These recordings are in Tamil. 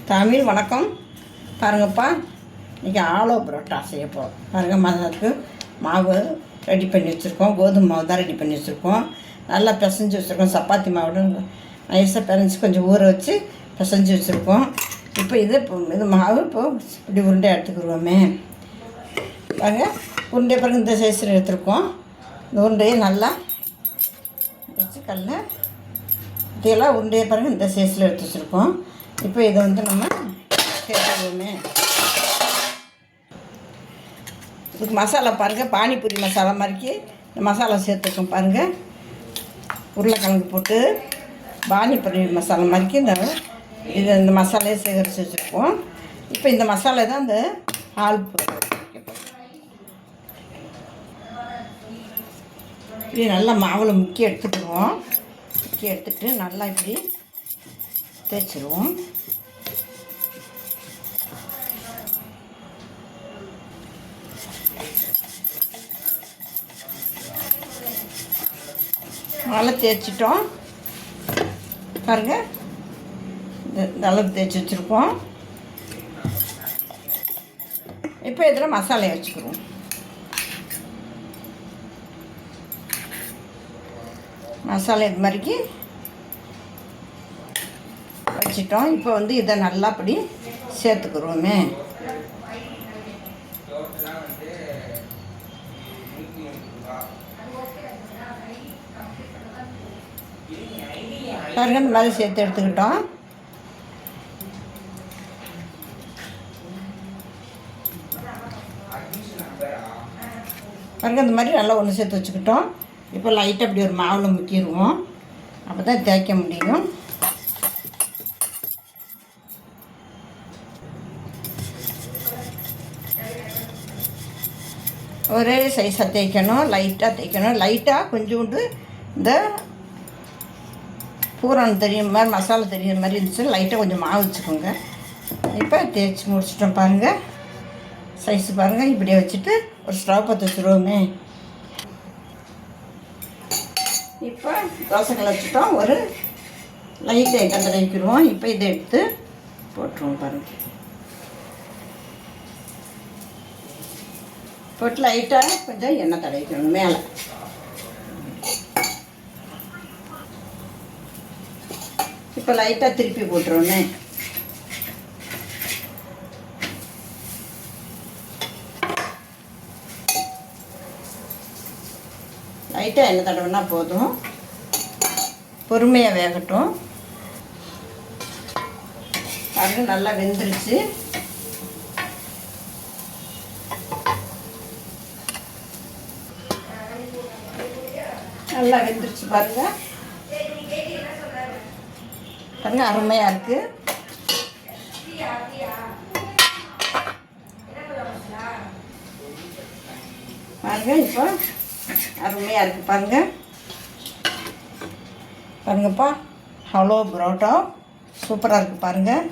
தமிழ் வணக்கம். பாருங்கப்பா, இன்றைக்கி ஆலோ பரோட்டா செய்ய போகிறோம். பாருங்கள், அதுக்கு மாவு ரெடி பண்ணி வச்சுருக்கோம். கோதுமை மாவு தான் ரெடி பண்ணி வச்சுருக்கோம். நல்லா பிசைஞ்சு வச்சுருக்கோம். சப்பாத்தி மாவு நைஸாக பிசைஞ்சு கொஞ்சம் ஊற வச்சு பிசைஞ்சு வச்சுருக்கோம். இப்போ இது மாவு இப்படி உருண்டை எடுத்துக்கிடுவோமே. பாருங்கள், உருண்டை பிறகு இந்த சைஸில் எடுத்துருக்கோம். இந்த உருண்டையை நல்லா வச்சு இதெல்லாம் உருண்டையை பாருங்கள் இந்த சைஸில் எடுத்து வச்சுருக்கோம். இப்போ இதை நம்ம சேர்த்துக்குவோமே. இதுக்கு மசாலா பாருங்கள், பானிபூரி மசாலா மாதிரிக்கு இந்த மசாலா சேர்த்துருக்கோம். பாருங்கள், உருளைக்கிழங்கு போட்டு பானிபூரி மசாலா மாதிரிக்கு இந்த மசாலையை சேகரித்து வச்சுருக்கோம். இப்போ இந்த மசாலா தான் இந்த ஆல் இப்படி நல்லா மாவில் முக்கி எடுத்துக்கிடுவோம். முக்கி எடுத்துகிட்டு நல்லா இப்படி தேய்ச்சிடுவோம். நல்லா தேய்ச்சிட்டோம். பாருங்கள், இந்த அளவுக்கு தேய்ச்சி வச்சுருக்கோம். இப்போ இதில் மசாலையை வச்சுக்கிறோம். மசாலா இது மாதிரிக்கு வச்சிட்டோம். இப்போ இதை நல்லா அப்படி சேர்த்துக்கிறோமே. பாருங்கள், இந்த மாதிரி சேர்த்து எடுத்துக்கிட்டோம். பாருங்கள், இந்த மாதிரி நல்லா ஒன்று சேர்த்து வச்சுக்கிட்டோம். இப்போ லைட்டாக அப்படி ஒரு மாவில் முக்கிடுவோம். அப்போ தான் தேய்க்க முடியும். ஒரே சைஸாக தேய்க்கணும், லைட்டாக தேய்க்கணும். லைட்டாக கொஞ்சோண்டு இந்த பூரணம் தெரியும் மாதிரி, மசாலா தெரியுற மாதிரி இருந்துச்சு. லைட்டாக கொஞ்சம் மாவு வச்சுக்கோங்க. இப்போ தேய்ச்சி முடிச்சிட்டோம். பாருங்கள், சைஸு பாருங்கள். இப்படியே வச்சுட்டு ஒரு ஸ்டவ் பற்ற வச்சுருவோமே. இப்போ தோசைக்கல்லை வச்சுட்டோம். ஒரு லைட்டாக எண்ணெய் தடவிக்கிடுவோம். இப்போ இதை எடுத்து போட்டுருவோம். பாருங்கள், போட்டு லைட்டாக கொஞ்சம் எண்ணெய் தடவிக்கணும் மேலே. இப்போ லைட்டாக திருப்பி போட்டுருவோமே. லைட்டாக எண்ணெய் தடவைனா போதும். பொறுமையாக வேகட்டும். அது நல்லா வெந்துருச்சு. நல்லா வெந்துருச்சு. பாருங்கள், பாருங்கள், அருமையாக இருக்குது. பாருங்கள், இப்போ அருமையாக இருக்குது. பாருங்கள், பாருங்கப்பா, ஹலோ பரோட்டா சூப்பராக இருக்குது. பாருங்கள்,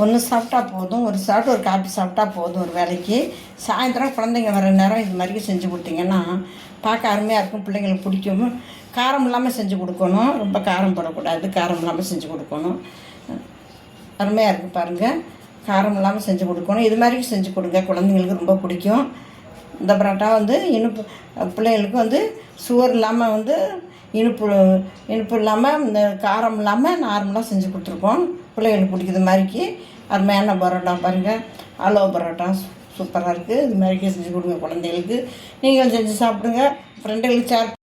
ஒன்று சாப்பிட்டா போதும். ஒரு சாப்பிட்டு ஒரு காப்பி சாப்பிட்டா போதும் ஒரு வேலைக்கு. சாயந்தரம் குழந்தைங்க வர நேரம் இது மாதிரி செஞ்சு கொடுத்தீங்கன்னா பார்க்க அருமையாக இருக்கும். பிள்ளைங்களுக்கு பிடிக்கும். காரம் இல்லாமல் செஞ்சு கொடுக்கணும். ரொம்ப காரம் போடக்கூடாது. காரம் இல்லாமல் செஞ்சு கொடுக்கணும். அருமையாக இருக்குது. பாருங்கள், காரம் இல்லாமல் செஞ்சு கொடுக்கணும். இது மாதிரி செஞ்சு கொடுங்க, குழந்தைங்களுக்கு ரொம்ப பிடிக்கும். இந்த பரோட்டா இனிப்பு, பிள்ளைங்களுக்கு சுகர் இல்லாமல் இனிப்பு இல்லாமல் இந்த காரம் இல்லாமல் நார்மலாக செஞ்சு கொடுத்துருக்கோம். பிள்ளைங்களுக்கு பிடிக்குது மாதிரிக்கு அருமையான பரோட்டா. பாருங்கள், ஆலோ பரோட்டா சூப்பராக இருக்குது. இது மாதிரிக்கே செஞ்சு கொடுங்க குழந்தைகளுக்கு. நீங்களும் செஞ்சு சாப்பிடுங்க. ஃப்ரெண்டுகளுக்கு ஷேர்